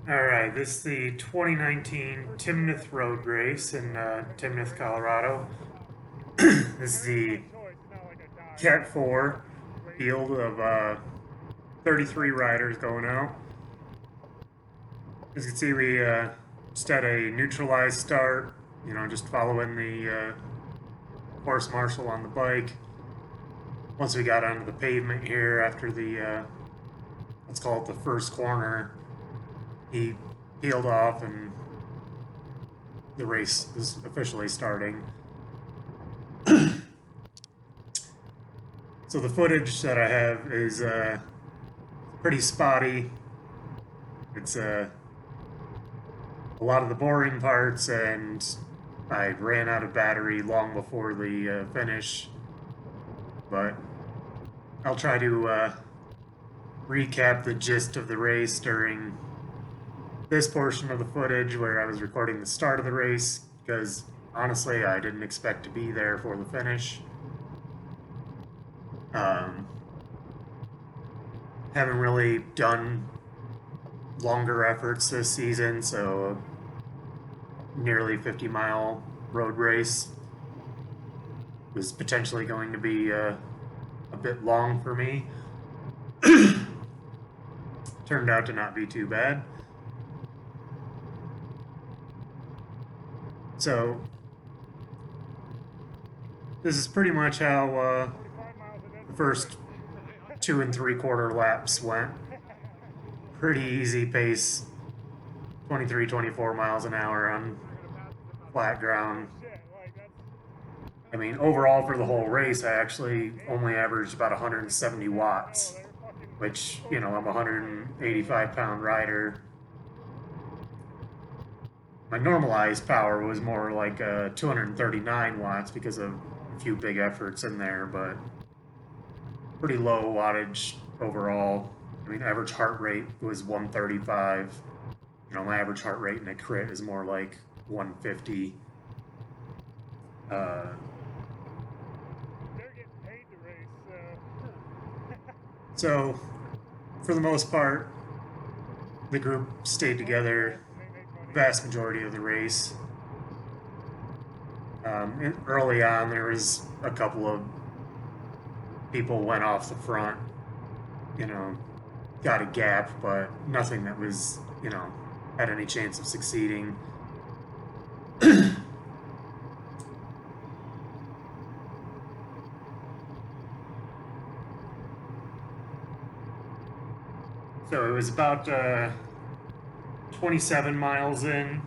All right, this is the 2019 Timnath Road Race in Timnath, Colorado. This is the Cat4 field of 33 riders going out. As you can see, we just had a neutralized start, just following the course marshal on the bike. Once we got onto the pavement here after the, let's call it the first corner, he peeled off and the race is officially starting. So the footage that I have is pretty spotty. It's a lot of the boring parts, and I ran out of battery long before the finish. But I'll try to recap the gist of the race during this portion of the footage where I was recording the start of the race, because honestly, I didn't expect to be there for the finish. Haven't really done longer efforts this season, so nearly 50-mile road race was potentially going to be a bit long for me. Turned out to not be too bad. So this is pretty much how the first 2 3/4 laps went. Pretty easy pace, 23, 24 miles an hour on flat ground. I mean, overall for the whole race, I actually only averaged about 170 watts, which, I'm a 185-pound rider. My normalized power was more like 239 watts because of a few big efforts in there, but pretty low wattage overall. I mean, average heart rate was 135. My average heart rate in a crit is more like 150. So, for the most part, the group stayed together the vast majority of the race. Early on, there was a couple of people went off the front, got a gap, but nothing that was, had any chance of succeeding. So it was about 27 miles in,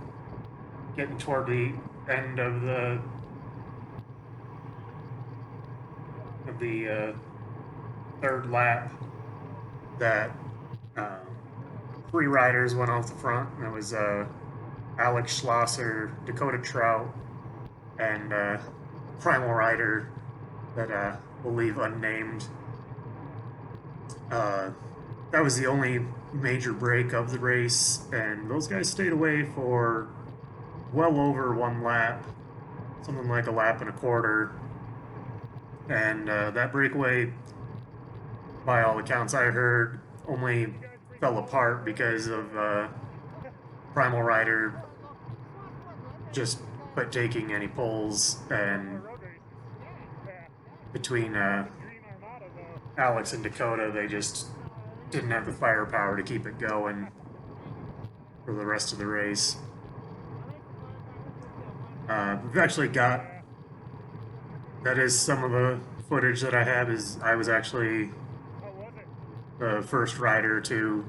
getting toward the end of the third lap, that three riders went off the front. And it was Alex Schlosser, Dakota Trout, and Primal Rider that we'll leave unnamed. That was the only major break of the race, and those guys stayed away for well over one lap, something like a lap and a quarter. And that breakaway, by all accounts I heard, only fell apart because of Primal Rider just quit taking any pulls, and between Alex and Dakota, they just didn't have the firepower to keep it going for the rest of the race. We've actually got, that is some of the footage that I have, is I was actually the first rider to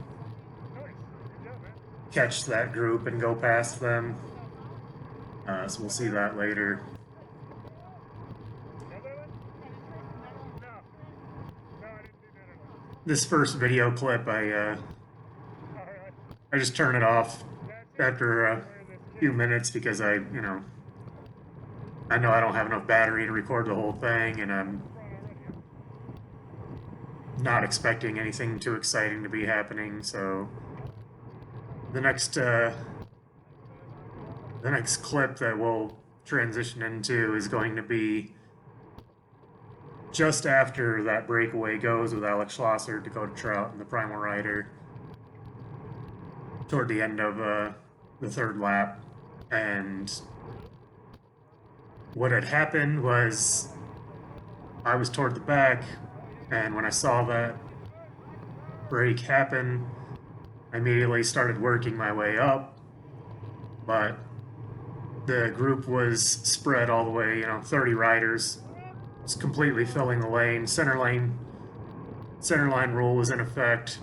catch that group and go past them. So we'll see that later. This first video clip, I just turn it off after a few minutes because I know I don't have enough battery to record the whole thing, and I'm not expecting anything too exciting to be happening. So the next clip that we'll transition into is going to be just after that breakaway goes with Alex Schlosser, Dakota Trout, and the Primal Rider. toward the end of the third lap, and what had happened was I was toward the back, and when I saw that break happen, I immediately started working my way up, but the group was spread all the way, 30 riders. It's completely filling the lane. Center line rule was in effect.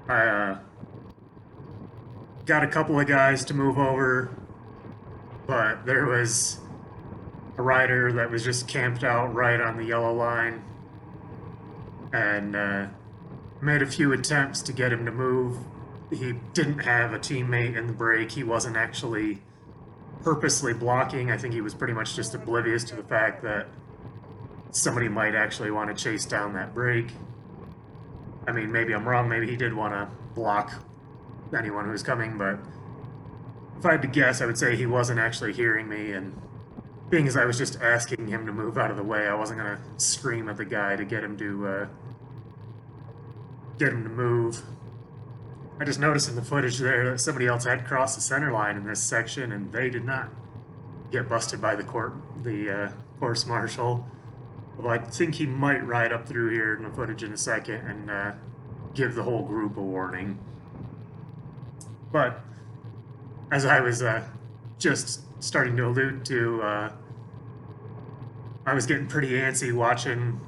I got a couple of guys to move over, but there was a rider that was just camped out right on the yellow line, and made a few attempts to get him to move. He didn't have a teammate in the break. He wasn't actually purposely blocking. I think he was pretty much just oblivious to the fact that somebody might actually want to chase down that break. I mean, maybe I'm wrong. Maybe he did want to block anyone who was coming, but if I had to guess, I would say he wasn't actually hearing me, and being as I was just asking him to move out of the way, I wasn't going to scream at the guy to get him to move. I just noticed in the footage there that somebody else had crossed the center line in this section, and they did not get busted by the course marshal. Although I think he might ride up through here in the footage in a second and give the whole group a warning. But as I was just starting to allude to, I was getting pretty antsy watching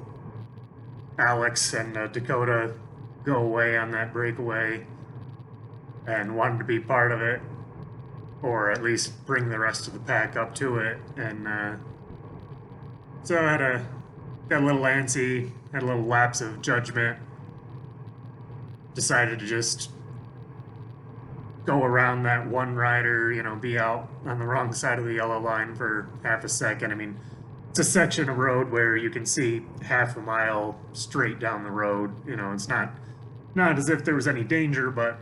Alex and Dakota go away on that breakaway, and wanted to be part of it, or at least bring the rest of the pack up to it. And so I got a little antsy, had a little lapse of judgment, decided to just go around that one rider, be out on the wrong side of the yellow line for half a second. I mean, it's a section of road where you can see half a mile straight down the road. It's not as if there was any danger, but,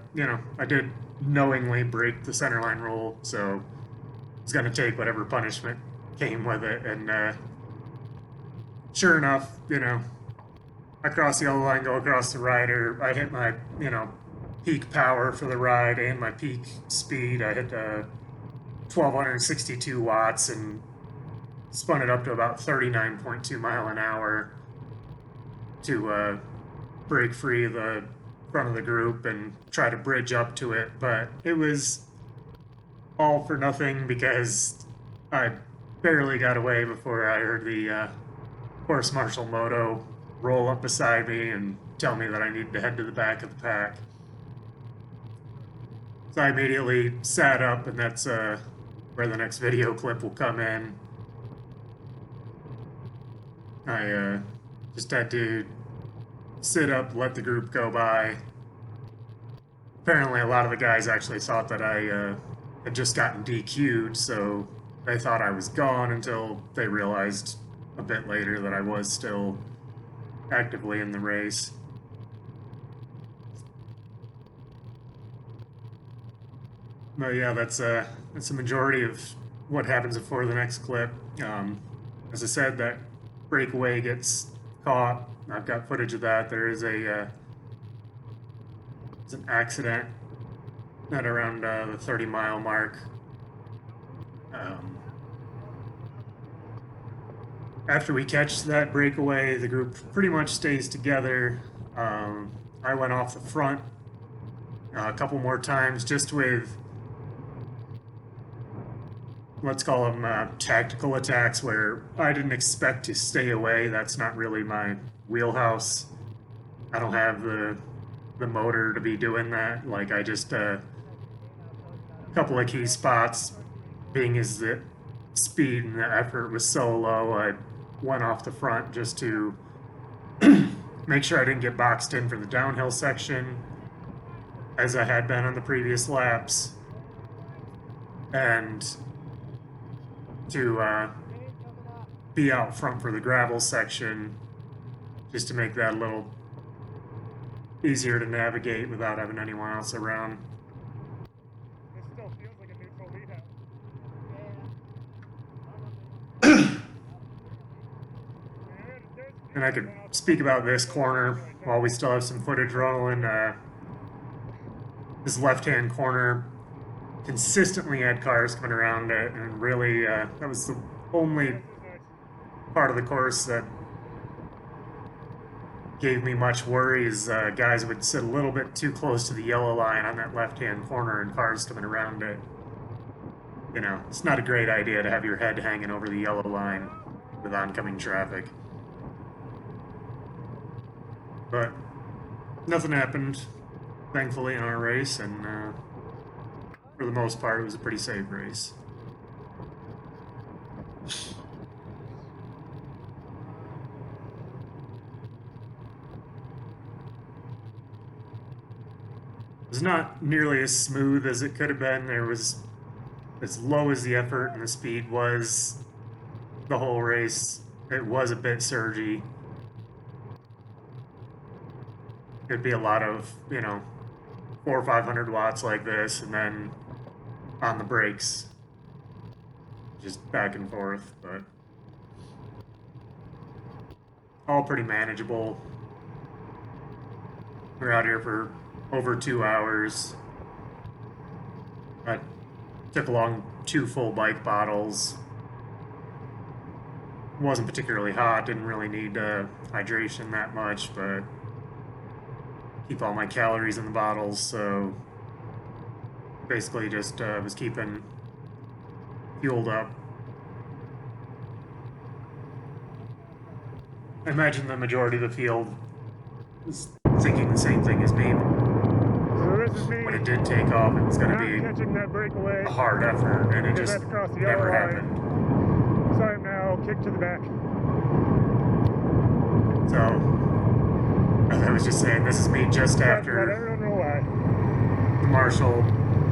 I did knowingly break the center line rule, so I was going to take whatever punishment came with it. And sure enough, I cross the yellow line, go across the rider. I hit my, peak power for the ride and my peak speed. I hit 1,262 watts and spun it up to about 39.2 mile an hour to break free of the front of the group and try to bridge up to it. But it was all for nothing because I barely got away before I heard the course marshal moto roll up beside me and tell me that I needed to head to the back of the pack. So I immediately sat up, and that's where the next video clip will come in. I just had to sit up, let the group go by. Apparently a lot of the guys actually thought that I had just gotten DQ'd, so they thought I was gone until they realized a bit later that I was still actively in the race. But yeah, that's the majority of what happens before the next clip. As I said, that breakaway gets caught. I've got footage of that. There is an accident at around the 30-mile mark. After we catch that breakaway, the group pretty much stays together. I went off the front a couple more times just with, let's call them tactical attacks, where I didn't expect to stay away. That's not really my wheelhouse. I don't have the motor to be doing that. Like, I just a couple of key spots, being as the speed and the effort was so low, I went off the front just to make sure I didn't get boxed in for the downhill section, as I had been on the previous laps, and to be out front for the gravel section, just to make that a little easier to navigate without having anyone else around. This still feels like a neutral leadout. And I could speak about this corner while we still have some footage rolling. this left-hand corner consistently had cars coming around it, and really that was the only This is nice. part of the course that gave me much worry is guys would sit a little bit too close to the yellow line on that left-hand corner and cars coming around it. You know, it's not a great idea to have your head hanging over the yellow line with oncoming traffic. But nothing happened, thankfully, in our race, and for the most part, it was a pretty safe race. It was not nearly as smooth as it could have been. There was, as low as the effort and the speed was the whole race, it was a bit surgy. It'd be a lot of, you know, 400 or 500 watts like this, and then on the brakes, just back and forth, but all pretty manageable. We're out here for over 2 hours. I took along 2 full bike bottles. Wasn't particularly hot, didn't really need hydration that much, but keep all my calories in the bottles, so basically just was keeping fueled up. I imagine the majority of the field was thinking the same thing as me. So this is me When it did take off, it was going not to be catching that breakaway. a hard effort, and it Because just that's across the yellow never line. happened. So I'm now kicked to the back. So, as I was just saying, this is me just Let after everyone know why. the marshal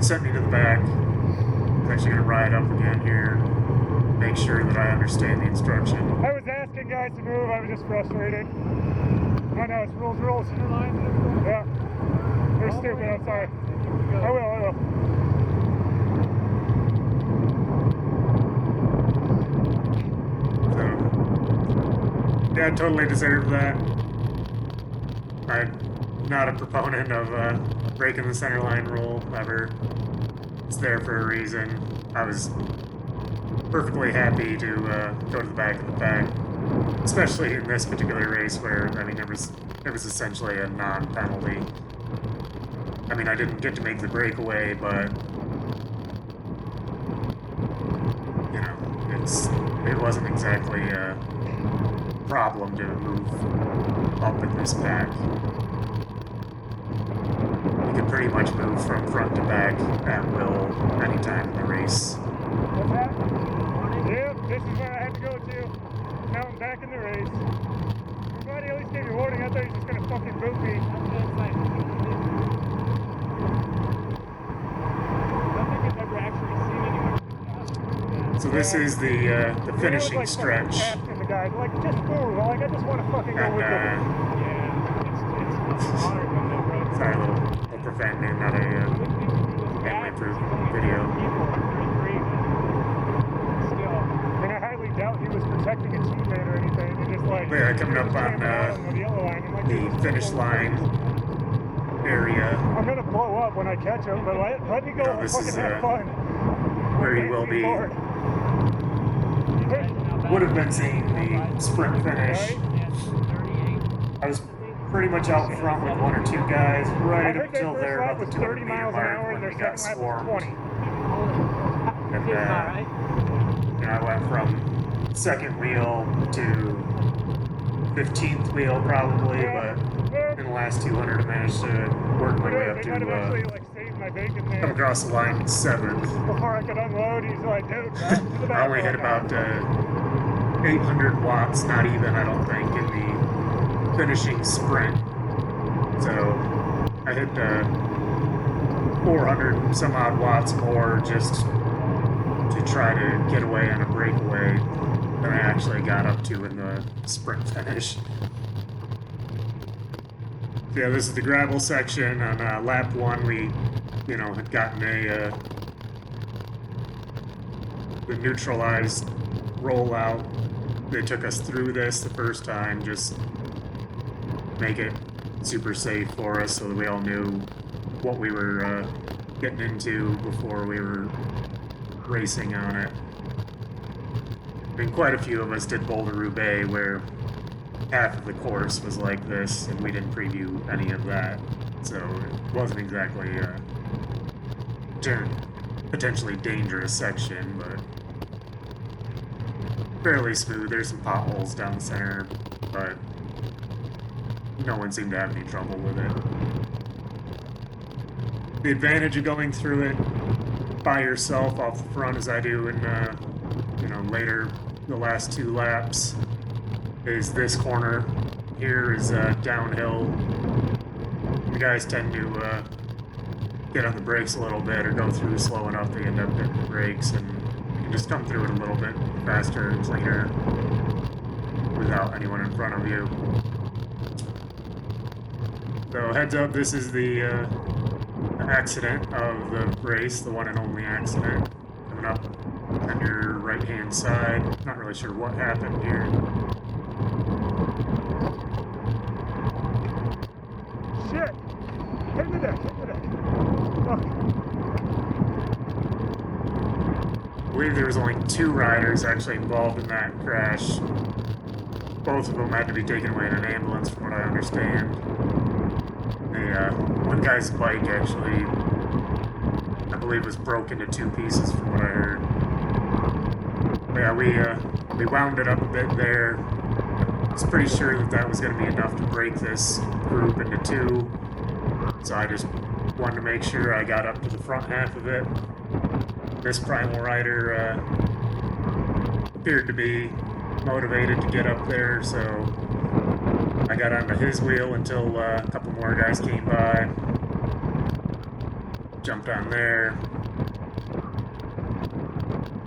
sent me to the back. I'm actually going to ride up again here, make sure that I understand the instruction. I was asking guys to move, I was just frustrated. I know, it's rules. Yeah. They're stupid, I'm sorry. I will. So, yeah, totally deserved that. I'm not a proponent of breaking the center line rule ever. It's there for a reason. I was perfectly happy to go to the back of the pack, especially in this particular race where, I mean, it was essentially a non-penalty. I mean, I didn't get to make the breakaway, but you know, it wasn't exactly a problem to move up in this pack. You can pretty much move from front to back at will anytime in the race. What's that? Yep, this is where I had to go to. Now I'm back in the race. I'm glad he at least gave me warning. I thought he was just gonna fucking boot me. So this is the finishing Like, fucking stretch. asking the guy, like, just move. Like, I just want to fucking go And, with it. sorry, a little profanity, not a family approved video. And I highly doubt he was protecting a teammate or anything. He just like But yeah, coming up on the yellow line. I'm like, the finish line area I'm gonna blow up when I catch him, but let me go No, and this fucking is, have fun. where you will be. Would have been seeing the sprint finish. I was pretty much out front with 1 or 2 guys I right think up their until first there lap about was the 30 200 meter miles an hour mark and when we their got second lap was swarmed. 20. And you know, I went from second wheel to 15th wheel probably, but in the last 200 I managed to work my way up They might have actually to like saved my bacon come there. across the line 7th. Before I could unload, he's like, dude, back to the back. I only hit about 800 watts, not even, I don't think, in the finishing sprint. So I hit 400 and some odd watts more just to try to get away on a breakaway than I actually got up to in the sprint finish. So yeah, this is the gravel section. On lap 1, we, you know, had gotten the neutralized rollout. They took us through this the first time, just make it super safe for us so that we all knew what we were getting into before we were racing on it. I mean, quite a few of us did Boulderoo Bay, where half of the course was like this, and we didn't preview any of that. So it wasn't exactly a potentially dangerous section, but fairly smooth. There's some potholes down the center, but no one seemed to have any trouble with it. The advantage of going through it by yourself off the front, as I do in later the last 2 laps, is this corner here is downhill. The guys tend to get on the brakes a little bit or go through slow enough they end up hitting the brakes, and you can just come through it a little bit faster and cleaner without anyone in front of you. So heads up, this is the accident of the race, the one and only accident, coming up on your right hand side. Not really sure what happened here. Shit! Hit the deck, hit the deck. Fuck. I believe there was only 2 riders actually involved in that crash. Both of them had to be taken away in an ambulance, from what I understand. One guy's bike actually, I believe, was broken into 2 pieces, from what I heard. But yeah, we wound it up a bit there. I was pretty sure that was going to be enough to break this group into 2. So I just wanted to make sure I got up to the front half of it. This primal rider appeared to be motivated to get up there, so I got onto his wheel until a couple more guys came by. Jumped on there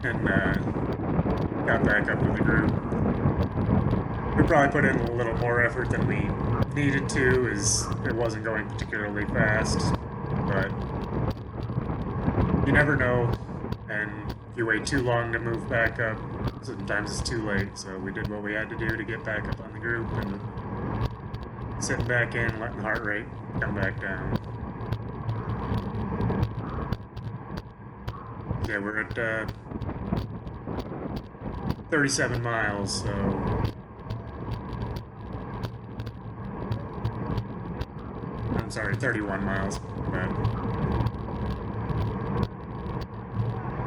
and got back up to the group. We probably put in a little more effort than we needed to, as it wasn't going particularly fast, but you never know, and if you wait too long to move back up, sometimes it's too late. So we did what we had to do to get back up on the group, and sitting back in, letting the heart rate come back down. Yeah, we're at 37 miles, so I'm sorry, 31 miles. But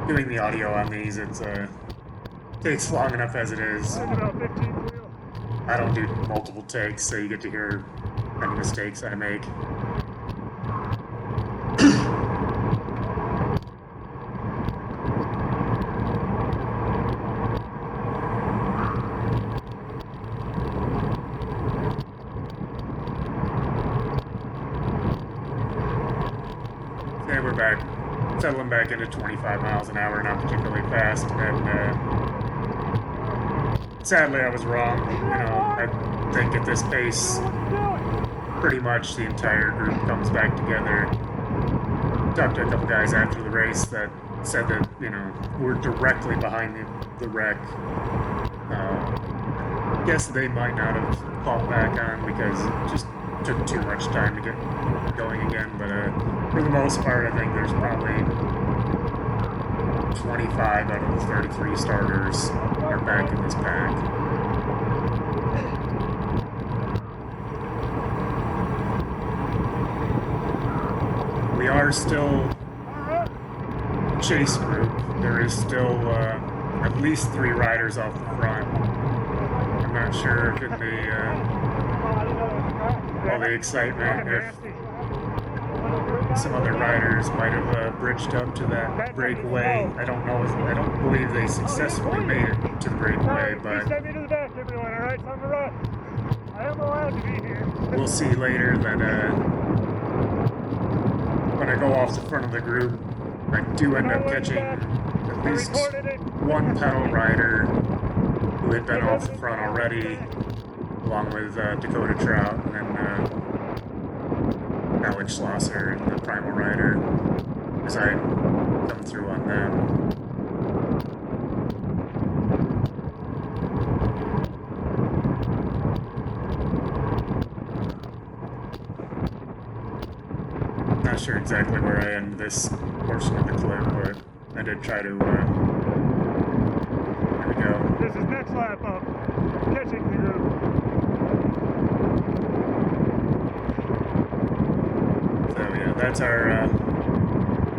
doing the audio on these, it's takes long enough as it is. About 15 for you. I don't do multiple takes, so you get to hear any mistakes I make. Okay, we're back, settling back into 25 miles an hour, not particularly fast, and sadly I was wrong. I think at this pace, pretty much the entire group comes back together. Talked to a couple guys after the race that said that, we're directly behind the wreck. Guess they might not have called back on because it just took too much time to get going again, but for the most part, I think there's probably 25 out of the 33 starters are back in this pack. We are still a chase group. There is still at least 3 riders off the front. I'm not sure if in all the excitement, if some other riders might have bridged up to that breakaway. I don't know. I don't believe they successfully made it to the breakaway, but send me to the back, everyone. All right, time to run. I am allowed to be here. We'll see later that when I go off the front of the group, I do end up catching at least one pedal rider who had been off the front already, along with Dakota Trout and then Alex Schlosser and the primal rider, as I come through on them. Not sure exactly where I end this portion of the clip, but I did try to, there we go. This is next lap up. Catching the group. So yeah,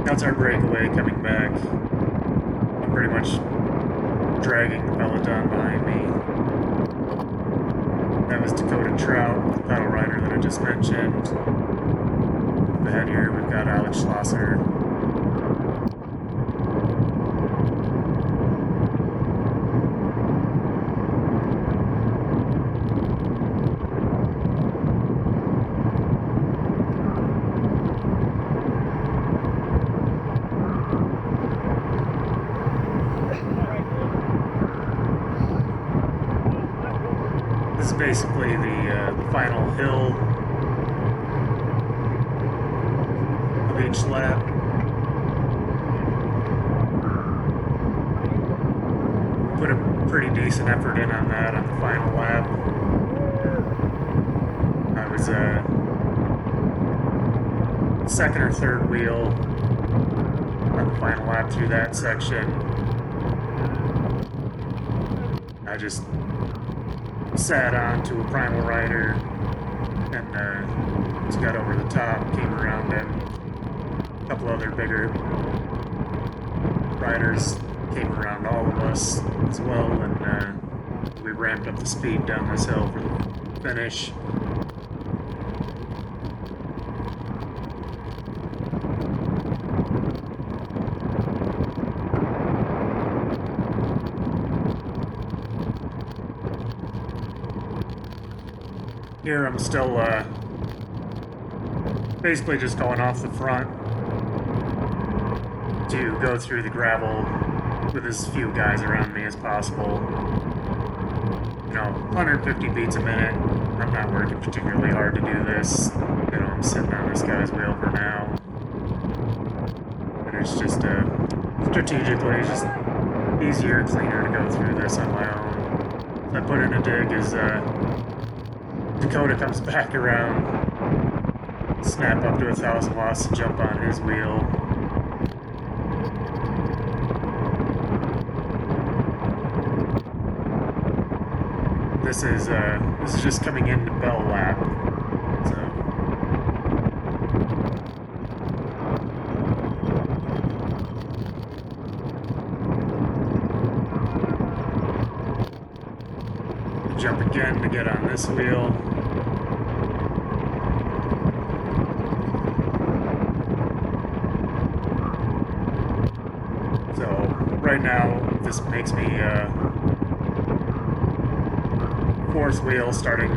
that's our breakaway coming back. I'm pretty much dragging the peloton behind me. That was Dakota Trout, the pedal rider that I just mentioned. Up ahead here, we've got Alex Schlosser. This is basically the final hill of each lap. Put a pretty decent effort in on that on the final lap. I was second or third wheel on the final lap through that section. I just sat on to a primal rider and just got over the top, came around him. A couple other bigger riders came around all of us as well, and we ramped up the speed down this hill for the finish. Here I'm still basically just going off the front to go through the gravel with as few guys around me as possible. You know, 150 beats a minute. I'm not working particularly hard to do this. You know, I'm sitting on this guy's wheel for now. And it's just strategically, it's just easier, cleaner to go through this on my own. So I put in a dig as Dakota comes back around, snap up to 1,000 watts to jump on his wheel. This is just coming into Bell Lap, so jump again to get on this wheel. So right now, this makes me fourth wheel starting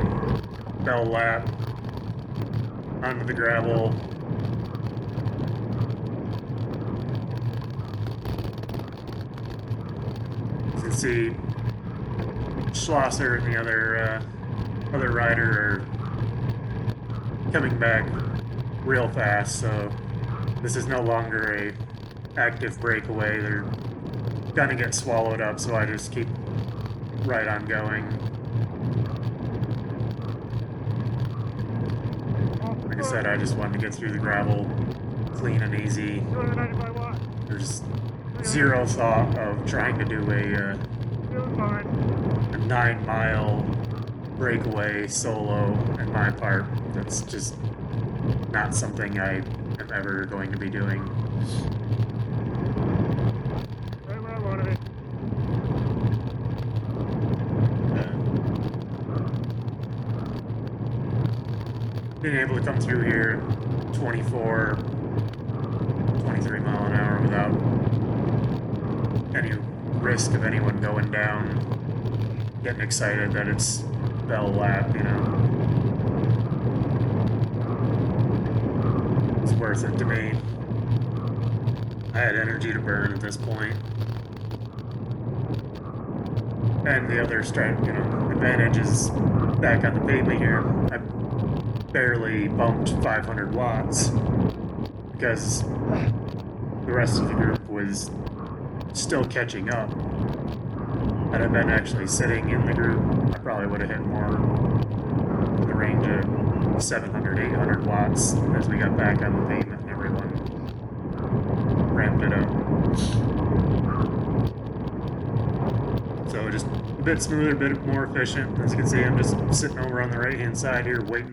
Bell Lap onto the gravel. You can see Schlosser and the other rider are coming back real fast, so this is no longer a active breakaway. They're gonna get swallowed up, so I just keep right on going. Like I said, I just wanted to get through the gravel clean and easy. There's zero thought of trying to do a 9-mile breakaway solo on my part. That's just not something I am ever going to be doing. Right where I want to be. Being able to come through here 24, 23 mile an hour without any risk of anyone going down, getting excited that it's Bell Lap, you know. It's worth it to me. I had energy to burn at this point. And the other advantage is back on the pavement here. I barely bumped 500 watts because the rest of the group was still catching up. Had I been actually sitting in the group, I probably would have hit more in the range of 700, 800 watts as we got back on the pavement and wrapped it up. So just a bit smoother, a bit more efficient. As you can see, I'm just sitting over on the right hand side here waiting